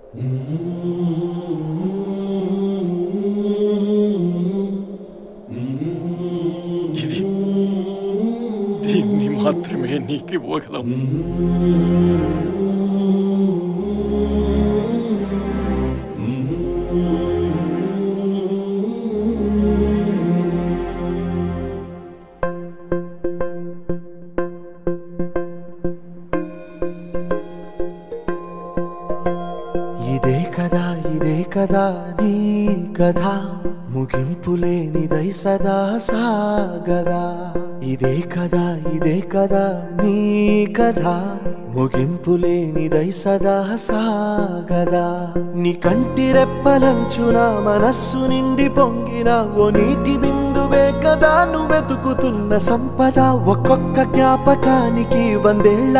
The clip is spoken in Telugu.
ఇది దీన్ని మాత్రమే నీకు ఇవ్వగలం. ఇదే కదా నీ కథ, ముగింపులేనిదై సదా సాగదా. ఇదే కదా నీ కథ, ముగింపులేనిదై సదా సాగదా. నీ కంటి రెప్పలంచున మనస్సు నిండి పొంగిన ఓ నీటి బిందువే కదా నువ్వెతుకుతున్న సంపద. ఒక్కొక్క జ్ఞాపకానికి 100 ఏళ్ల